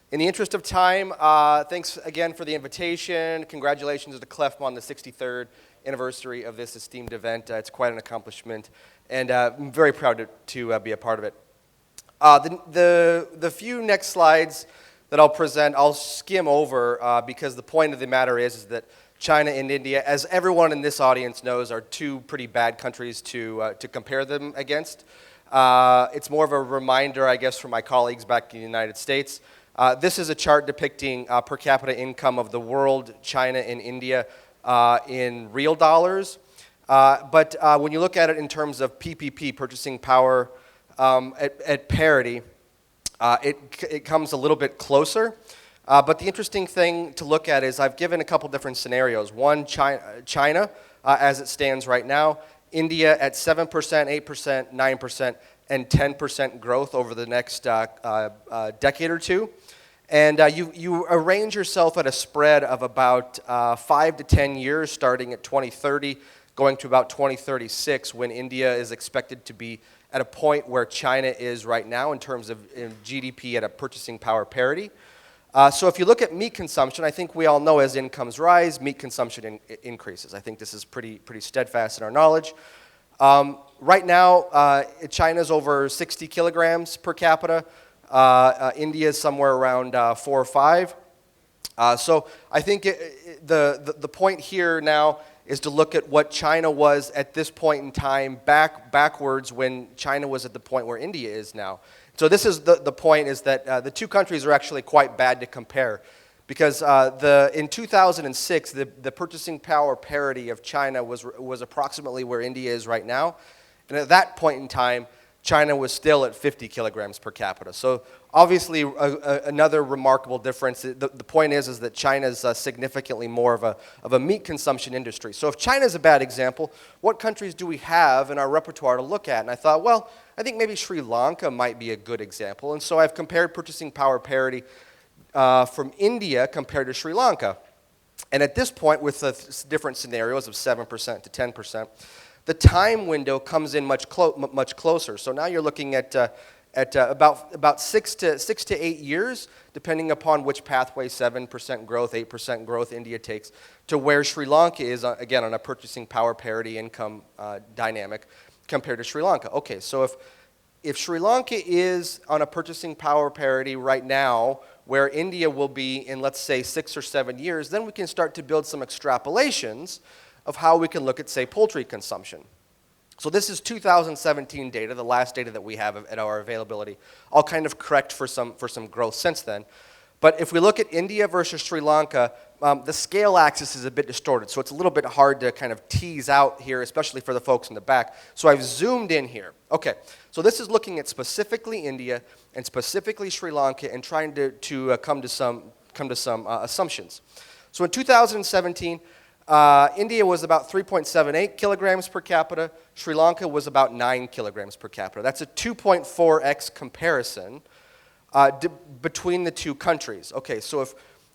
In the interest of time, thanks again for the invitation. Congratulations to CLFMA on the 63rd anniversary of this esteemed event. It's quite an accomplishment, and I'm very proud to be a part of it. The few next slides that I'll present, I'll skim over because the point of the matter is that China and India, as everyone in this audience knows, are two pretty bad countries to compare them against. It's more of a reminder, I guess, for my colleagues back in the United States. This is a chart depicting per capita income of the world, China and India, in real dollars. But when you look at it in terms of PPP, purchasing power at parity, it comes a little bit closer. But the interesting thing to look at is I've given a couple different scenarios. One, China as it stands right now, India at 7%, 8%, 9%, and 10% growth over the next decade or two. And you arrange yourself at a spread of about 5 to 10 years, starting at 2030, going to about 2036, when India is expected to be at a point where China is right now in terms of GDP at a purchasing power parity. So if you look at meat consumption, I think we all know as incomes rise, meat consumption increases. I think this is pretty steadfast in our knowledge. Right now, China's over 60 kilograms per capita. India is somewhere around 4 or 5. So I think the point here now is to look at what China was at this point in time backwards when China was at the point where India is now. So this is the point is that the two countries are actually quite bad to compare because in 2006, the purchasing power parity of China was approximately where India is right now. And at that point in time, China was still at 50 kilograms per capita. So obviously another remarkable difference. The point is that China's significantly more of a meat consumption industry. So if China's a bad example, what countries do we have in our repertoire to look at? And I thought, well, I think maybe Sri Lanka might be a good example. And so I've compared purchasing power parity from India compared to Sri Lanka. And at this point, with the different scenarios of 7% to 10%, the time window comes in much closer. So now you're looking at about 6 to 8 years, depending upon which pathway, 7% growth, 8% growth India takes, to where Sri Lanka is, again, on a purchasing power parity income dynamic compared to Sri Lanka. Okay, so if Sri Lanka is on a purchasing power parity right now, where India will be in, let's say, 6 or 7 years, then we can start to build some extrapolations of how we can look at, say, poultry consumption. So this is 2017 data, the last data that we have at our availability. I'll kind of correct for some growth since then. But if we look at India versus Sri Lanka, the scale axis is a bit distorted, so it's a little bit hard to kind of tease out here, especially for the folks in the back. So I've zoomed in here. Okay, so this is looking at specifically India and specifically Sri Lanka and trying to come to some assumptions. So in 2017, India was about 3.78 kilograms per capita. Sri Lanka was about 9 kilograms per capita. That's a 2.4x comparison between the two countries. Okay, so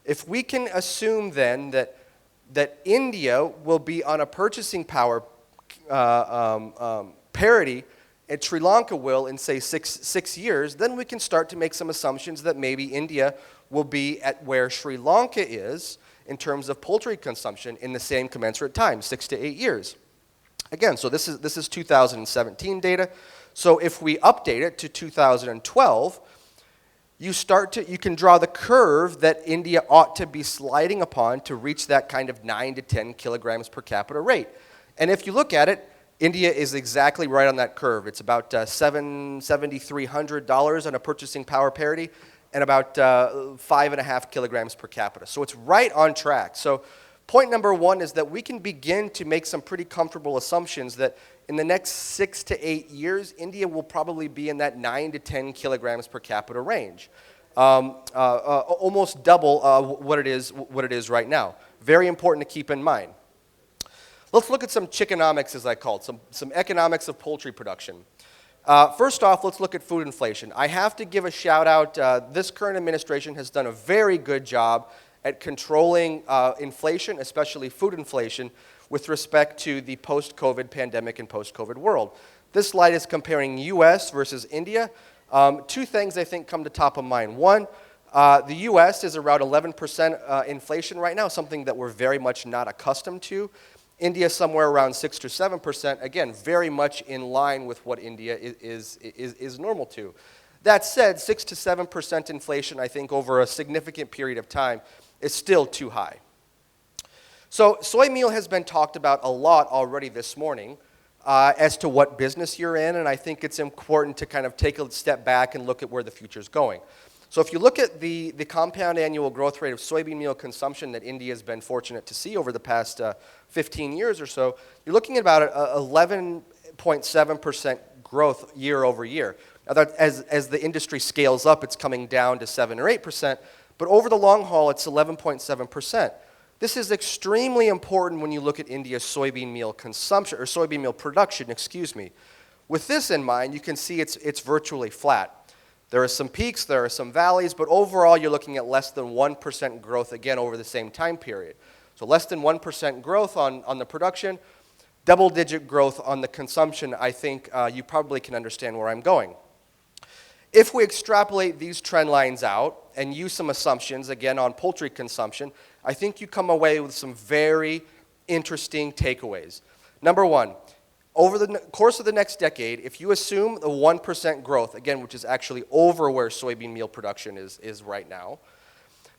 if we can assume then that India will be on a purchasing power parity and Sri Lanka will in, say, six years, then we can start to make some assumptions that maybe India will be at where Sri Lanka is in terms of poultry consumption in the same commensurate time, 6 to 8 years. Again, so this is 2017 data. So if we update it to 2012, you can draw the curve that India ought to be sliding upon to reach that kind of 9 to 10 kilograms per capita rate. And if you look at it, India is exactly right on that curve. It's about $7,300 on a purchasing power parity, and about 5.5 kilograms per capita. So it's right on track. So point number one is that we can begin to make some pretty comfortable assumptions that in the next 6 to 8 years, India will probably be in that 9 to 10 kilograms per capita range. Almost double what it is right now. Very important to keep in mind. Let's look at some chickenomics, as I call it, some economics of poultry production. First off, let's look at food inflation. I have to give a shout out. This current administration has done a very good job at controlling inflation, especially food inflation, with respect to the post-COVID pandemic and post-COVID world. This slide is comparing US versus India. Two things I think come to top of mind. One, The US is around 11% inflation right now, something that we're very much not accustomed to. India somewhere around 6 to 7%, again, very much in line with what India is normal to. That said, 6 to 7% inflation, I think, over a significant period of time is still too high. So soy meal has been talked about a lot already this morning as to what business you're in, and I think it's important to kind of take a step back and look at where the future's going. So if you look at the compound annual growth rate of soybean meal consumption that India has been fortunate to see over the past 15 years or so, you're looking at about 11.7% growth year over year. Now that as the industry scales up, it's coming down to 7 or 8%, but over the long haul, it's 11.7%. This is extremely important when you look at India's soybean meal consumption, or soybean meal production, excuse me. With this in mind, you can see it's virtually flat. There are some peaks, there are some valleys, but overall you're looking at less than 1% growth again over the same time period. So less than 1% growth on the production, double-digit growth on the consumption. I think you probably can understand where I'm going. If we extrapolate these trend lines out and use some assumptions, again, on poultry consumption, I think you come away with some very interesting takeaways. Number one, over the course of the next decade, if you assume the 1% growth, again, which is actually over where soybean meal production is right now,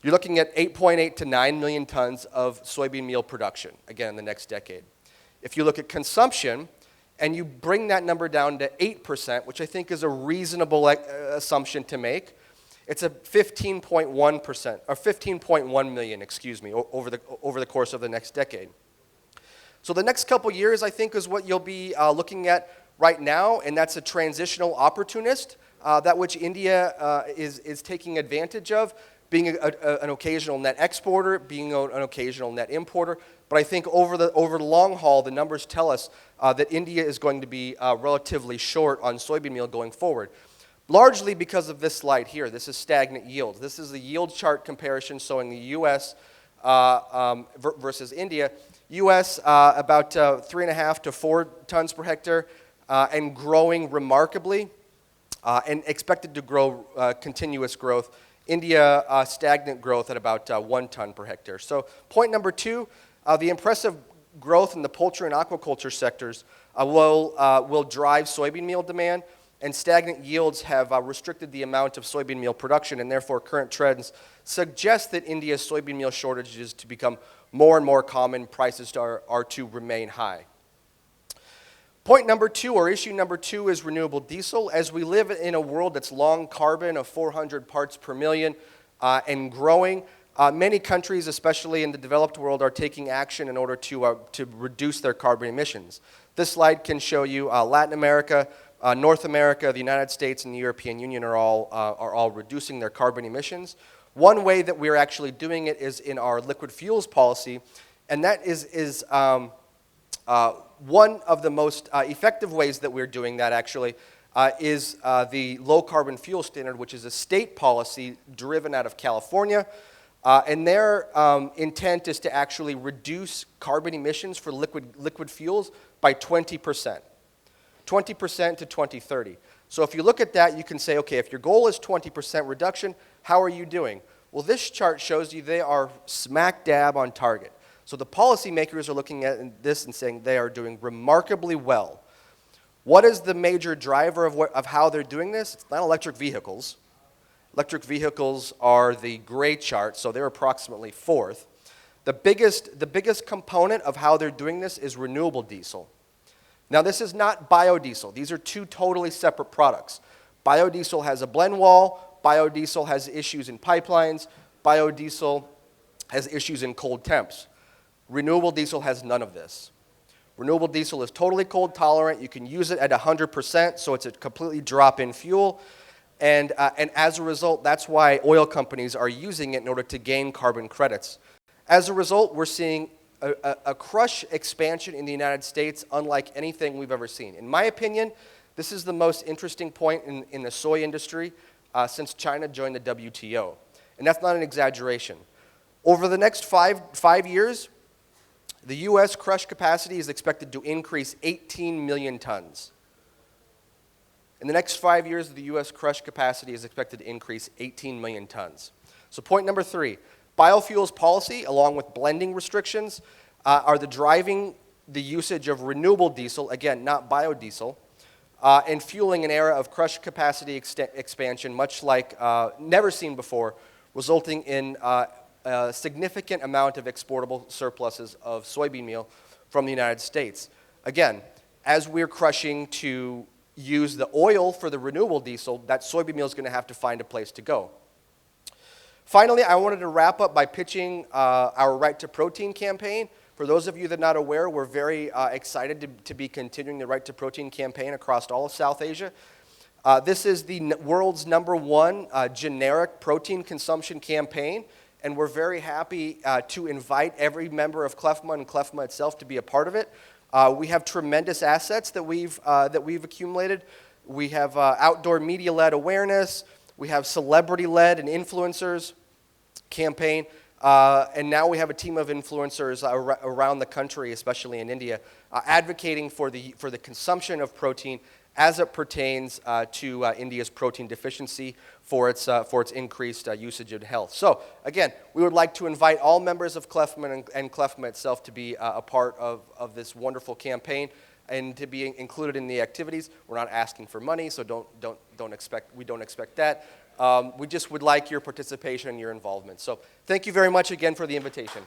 you're looking at 8.8 to 9 million tons of soybean meal production, again, in the next decade. If you look at consumption, and you bring that number down to 8%, which I think is a reasonable assumption to make, it's a 15.1%, or 15.1 million, excuse me, over the course of the next decade. So the next couple years, I think, is what you'll be looking at right now, and that's a transitional opportunist, that which India is taking advantage of, being an occasional net exporter, being an occasional net importer. But I think over the long haul, the numbers tell us that India is going to be relatively short on soybean meal going forward, largely because of this slide here. This is stagnant yields. This is the yield chart comparison showing the U.S. Versus India. U.S. About 3.5 to 4 tons per hectare and growing remarkably and expected to grow continuous growth. India stagnant growth at about 1 ton per hectare. So point number two, the impressive growth in the poultry and aquaculture sectors will drive soybean meal demand, and stagnant yields have restricted the amount of soybean meal production, and therefore current trends suggest that India's soybean meal shortages to become more and more common, prices are to remain high. Point number two, or issue number two, is renewable diesel. As we live in a world that's long carbon of 400 parts per million and growing, many countries, especially in the developed world, are taking action in order to reduce their carbon emissions. This slide can show you Latin America, North America, the United States, and the European Union are all reducing their carbon emissions. One way that we're actually doing it is in our liquid fuels policy, and that is one of the most effective ways that we're doing that actually is the low carbon fuel standard, which is a state policy driven out of California. And their intent is to actually reduce carbon emissions for liquid fuels by 20%. 20% to 2030. So if you look at that, you can say, okay, if your goal is 20% reduction, how are you doing? Well, this chart shows you they are smack dab on target. So the policymakers are looking at this and saying they are doing remarkably well. What is the major driver of how they're doing this? It's not electric vehicles. Electric vehicles are the gray chart, so they're approximately fourth. The biggest component of how they're doing this is renewable diesel. Now, this is not biodiesel. These are two totally separate products. Biodiesel has a blend wall. Biodiesel has issues in pipelines. Biodiesel has issues in cold temps. Renewable diesel has none of this. Renewable diesel is totally cold tolerant. You can use it at 100%, so it's a completely drop-in fuel. And as a result, that's why oil companies are using it in order to gain carbon credits. As a result, we're seeing a crush expansion in the United States unlike anything we've ever seen. In my opinion, this is the most interesting point in the soy industry since China joined the WTO. And that's not an exaggeration. Over the next five years, the U.S. crush capacity is expected to increase 18 million tons. In the next 5 years, the U.S. crush capacity is expected to increase 18 million tons. So point number 3, biofuels policy, along with blending restrictions, are driving the usage of renewable diesel, again, not biodiesel, and fueling an era of crush capacity expansion, much like never seen before, resulting in a significant amount of exportable surpluses of soybean meal from the United States. Again, as we're crushing to use the oil for the renewable diesel, that soybean meal is going to have to find a place to go. Finally, I wanted to wrap up by pitching our Right to Protein campaign. For those of you that are not aware, we're very excited to be continuing the Right to Protein campaign across all of South Asia. This is the world's #1 generic protein consumption campaign, and we're very happy to invite every member of CLFMA and CLFMA itself to be a part of it. We have tremendous assets that we've accumulated. We have outdoor media-led awareness. We have celebrity-led and influencers campaign. And now we have a team of influencers around the country, especially in India, advocating for the consumption of protein as it pertains to India's protein deficiency for its increased usage in health. So again, we would like to invite all members of CLFMA and CLFMA itself to be a part of this wonderful campaign and to be included in the activities. We're not asking for money, so we don't expect that. We just would like your participation and your involvement. So thank you very much again for the invitation.